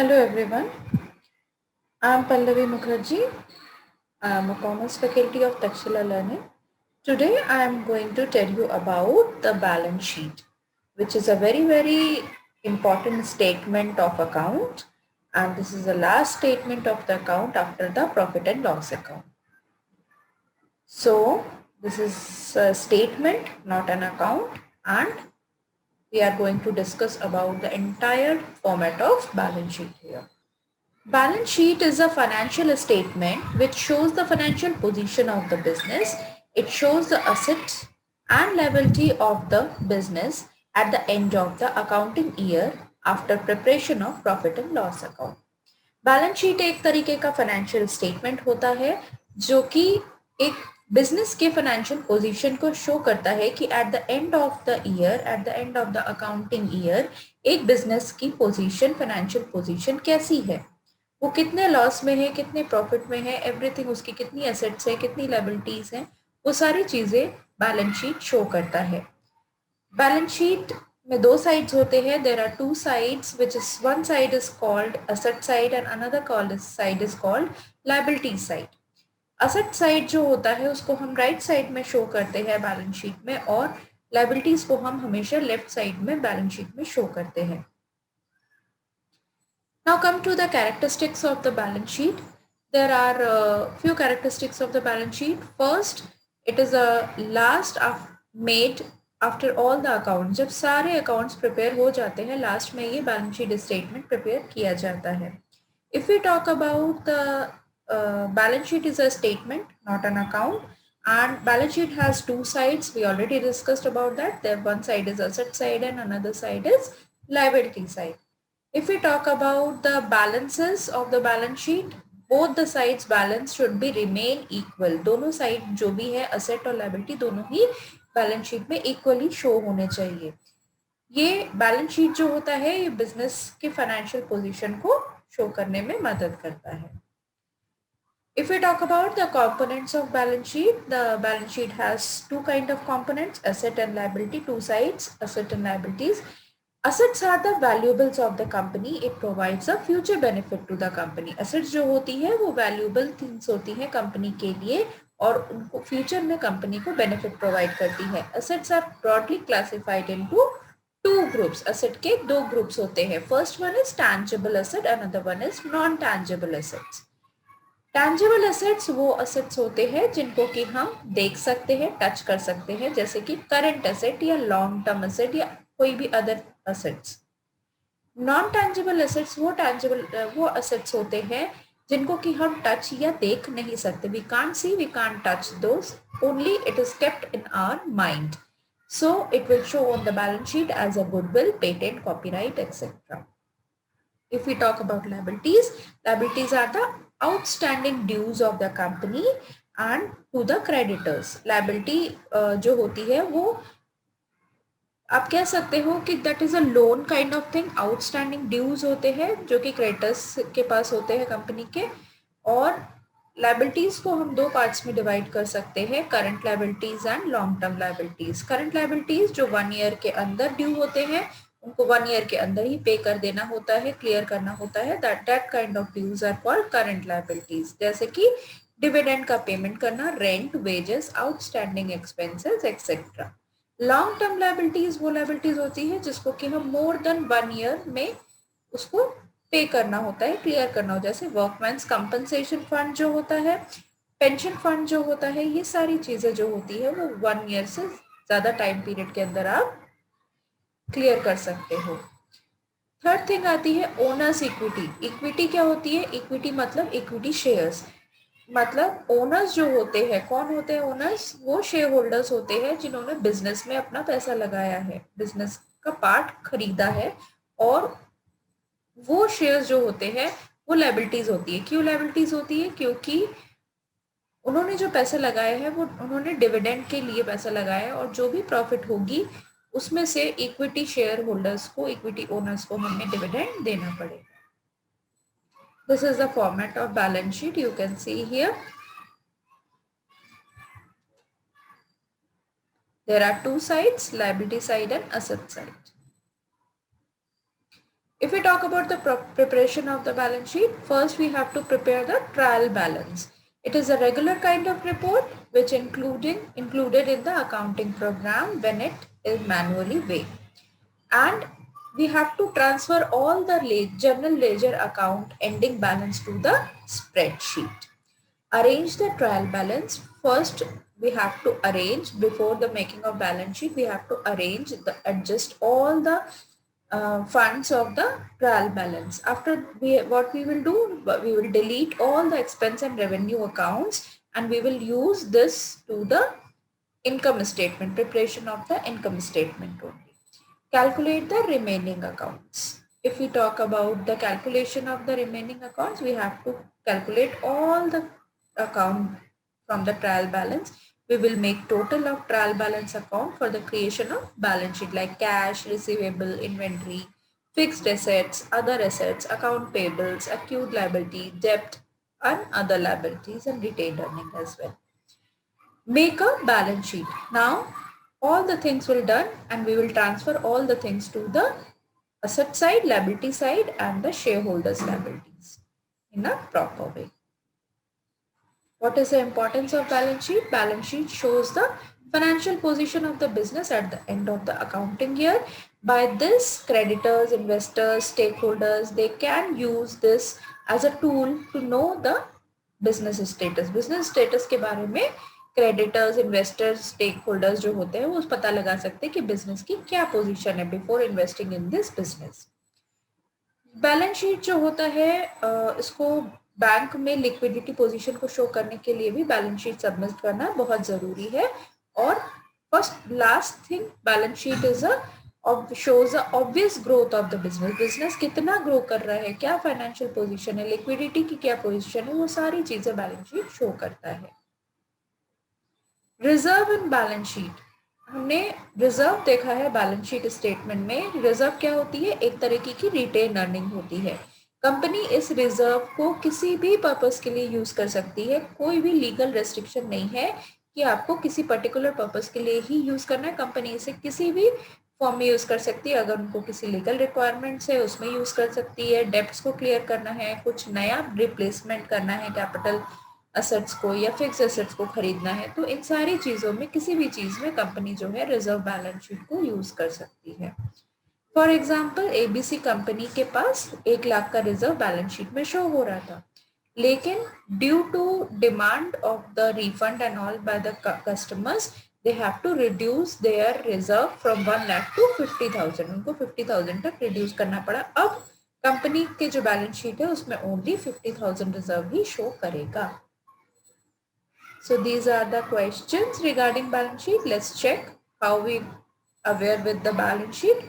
Hello everyone, I am Pallavi Mukherjee. I am a commerce faculty of Takshila Learning. Today I am going to tell you about the balance sheet, which is a very important statement of account, and this is the last statement of the account after the profit and loss account. So this is a statement, not an account, and we are going to discuss about the entire format of balance sheet here. Balance sheet is a financial statement which shows the financial position of the business. It shows the assets and liability of the business at the end of the accounting year after preparation of profit and loss account. Balance sheet एक तरीके का financial statement होता है जो कि एक business के financial position को शो करता है कि at the end of the year, at the end of the accounting year, एक बिजनेस की पोजीशन, फाइनेंशियल पोजीशन कैसी है, वो कितने लॉस में है, कितने प्रॉफिट में है, एवरीथिंग, उसकी कितनी एसेट्स है, कितनी लायबिलिटीज हैं, वो सारी चीजें बैलेंस शीट शो करता है. बैलेंस शीट में दो साइड्स होते हैं. There are two sides which is one side is called asset side and another side is called liability side. Asset side जो होता है उसको हम राइट साइड में शो करते हैं बैलेंस शीट में, और लायबिलिटीज को हम हमेशा लेफ्ट साइड में बैलेंस शीट में शो करते हैं. Now come to the characteristics of the balance sheet. There are few characteristics of the balance sheet. First, it is a last made after all the accounts. जब सारे accounts prepare हो जाते हैं, last में ये balance sheet statement prepare किया जाता है. If we talk about the balance sheet is a statement, not an account, and balance sheet has two sides. We already discussed about that. There one side is asset side and another side is liability side. If we talk about the balances of the balance sheet, both the sides balance should be remain equal. दोनों side जो भी है asset और liability दोनों ही balance sheet में equally show होने चाहिए. ये बैलेंस शीट जो होता है ये बिजनेस के फाइनेंशियल पोजीशन को शो करने में मदद करता है. If we talk about the components of balance sheet, the balance sheet has two kind of components, asset and liability, two sides, asset and liabilities. Assets are the valuables of the company. It provides a future benefit to the company. Assets जो होती है वो valuable things होती है company के लिए और उनको फ्यूचर में कंपनी को बेनिफिट प्रोवाइड करती है. Assets are broadly classified into two groups. Asset के दो groups होते हैं. First one is tangible asset, another one is non-tangible assets. Tangible assets वो असेट्स होते हैं जिनको कि हम देख सकते हैं, टच कर सकते हैं, जैसे कि करंट एसेट या लॉन्ग टर्म एसेट या कोई भी other assets. Non tangible assets वो असेट्स होते हैं जिनको कि हम टच या देख नहीं सकते. We can't see, we can't touch those, only it is kept in our mind. So it will show on the balance sheet as a goodwill, patent, copyright, etc. If we talk about liabilities, liabilities are the outstanding dues of the company and to the creditors. Liability जो होती है वो आप कह सकते हो कि that is a loan kind of thing. Outstanding dues होते हैं जो कि क्रेडिटर्स के पास होते हैं कंपनी के. और लाइबिलिटीज को हम दो पार्ट्स में डिवाइड कर सकते हैं, current liabilities and long term liabilities. Current liabilities जो 1 ईयर के अंदर ड्यू होते हैं उनको 1 ईयर के अंदर ही पे कर देना होता है, क्लियर करना होता है. That kind of dues are called current liabilities, जैसे कि डिविडेंड का पेमेंट करना, rent, wages, outstanding expenses etcetera. Long term liabilities वो लाइबिलिटीज होती है जिसको कि हम मोर देन 1 ईयर में उसको पे करना होता है, क्लियर करना होता है. जैसे वर्कमैन्स कंपनसेशन फंड जो होता है, पेंशन फंड जो होता है, ये सारी चीजें जो होती है वो 1 ईयर से ज्यादा टाइम पीरियड के अंदर आप क्लियर कर सकते हो. थर्ड थिंग आती है ओनर्स इक्विटी. इक्विटी क्या होती है? इक्विटी मतलब इक्विटी शेयर्स. मतलब ओनर्स जो होते हैं, कौन होते हैं ओनर्स? वो शेयर होल्डर्स होते हैं जिन्होंने बिजनेस में अपना पैसा लगाया है, बिजनेस का पार्ट खरीदा है, और वो शेयर्स जो होते हैं वो लायबिलिटीज होती है. क्यों लायबिलिटीज होती है? क्योंकि उन्होंने जो पैसा लगाया है वो उन्होंने डिविडेंड के लिए पैसा लगाया है, और जो भी प्रॉफिट होगी उसमें से इक्विटी शेयर होल्डर्स को, इक्विटी ओनर्स को हमें डिविडेंड देना पड़ेगा. This is the format of balance sheet. You can see here. There are two sides, liability side and asset side. If we talk about the preparation of the balance sheet, first we have to prepare the trial balance. It is a regular kind of report which included in the accounting program when it is manually weighed. And we have to transfer all the general ledger account ending balance to the spreadsheet. Arrange the trial balance. First, we have to arrange before the making of balance sheet. We have to adjust all the funds of the trial balance. After what we will do, we will delete all the expense and revenue accounts, and we will use this to the income statement, preparation of the income statement only. Calculate the remaining accounts. If we talk about the calculation of the remaining accounts, we have to calculate all the account from the trial balance. We will make total of trial balance account for the creation of balance sheet like cash, receivable, inventory, fixed assets, other assets, account payables, accrued liability, debt, and other liabilities, and retained earning as well. Make a balance sheet. Now all the things will done, and we will transfer all the things to the asset side, liability side, and the shareholders liabilities in a proper way. What is the importance of balance sheet? Balance sheet shows the financial position of the business at the end of the accounting year. By this, creditors, investors, stakeholders, they can use this as a tool to know the business status. Business status के बारे में creditors, investors, stake holders जो होते हैं वो पता लगा सकते हैं कि बिजनेस की क्या पोजीशन है before investing in this business. Balance sheet जो होता है इसको बैंक में लिक्विडिटी पोजीशन को शो करने के लिए भी बैलेंस शीट सबमिट करना बहुत जरूरी है. और first last thing, balance sheet is shows the obvious growth of the business. Business कितना ग्रो कर रहा है, क्या फाइनेंशियल पोजीशन है, लिक्विडिटी की क्या पोजीशन है, वो सारी चीजें बैलेंस शीट शो करता है. रिजर्व इन बैलेंस शीट, हमने रिजर्व देखा है बैलेंस शीट स्टेटमेंट में. रिजर्व क्या होती है? एक तरीके की रिटेन अर्निंग होती है. कंपनी इस रिजर्व को किसी भी पर्पस के लिए यूज कर सकती है. कोई भी लीगल रेस्ट्रिक्शन नहीं है कि आपको किसी पर्टिकुलर पर्पस के लिए ही यूज करना है. कंपनी इसे किसी भी फॉर्म में यूज कर सकती है. अगर उनको किसी लीगल रिक्वायरमेंट्स है उसमें यूज कर सकती है. डेब्ट्स को क्लियर करना है, कुछ नया रिप्लेसमेंट करना है कैपिटल असेट्स को, या फिक्स असेट्स को खरीदना है, तो इन सारी चीजों में किसी भी चीज में कंपनी जो है रिजर्व बैलेंस शीट को यूज कर सकती है. फॉर एग्जाम्पल, एबीसी कंपनी के पास 1 लाख का रिजर्व बैलेंस शीट में शो हो रहा था, लेकिन due to demand of the refund and all by the customers, they have to reduce their reserve from 1 lakh to 50,000. उनको 50,000 तक रिड्यूस करना पड़ा. अब कंपनी के जो बैलेंस शीट है उसमें ओनली 50,000 रिजर्व ही शो करेगा. So these are the questions regarding balance sheet. Let's check how we aware with the balance sheet.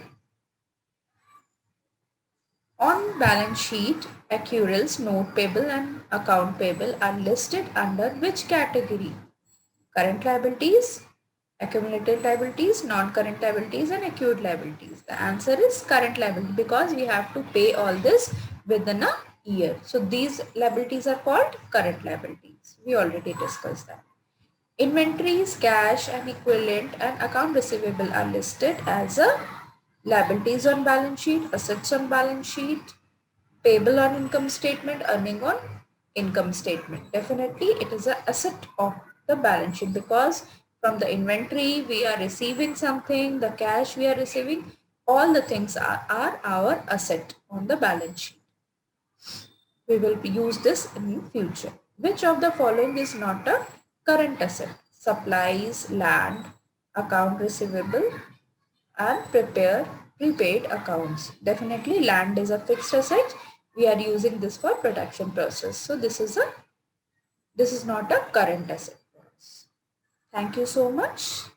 On balance sheet, accruals, note payable and account payable are listed under which category? Current liabilities, accumulated liabilities, non-current liabilities, and accrued liabilities. The answer is current liability because we have to pay all this within a year. So these liabilities are called current liabilities. We already discussed that. Inventories, cash and equivalent and account receivable are listed as a liabilities on balance sheet, assets on balance sheet, payable on income statement, earning on income statement. Definitely it is an asset of the balance sheet because from the inventory we are receiving something, the cash we are receiving, all the things are our asset on the balance sheet. We will use this in future. Which of the following is not a current asset? Supplies, land, account receivable, and prepaid accounts. Definitely land is a fixed asset. We are using this for production process. So this is not a current asset for us. Thank you so much.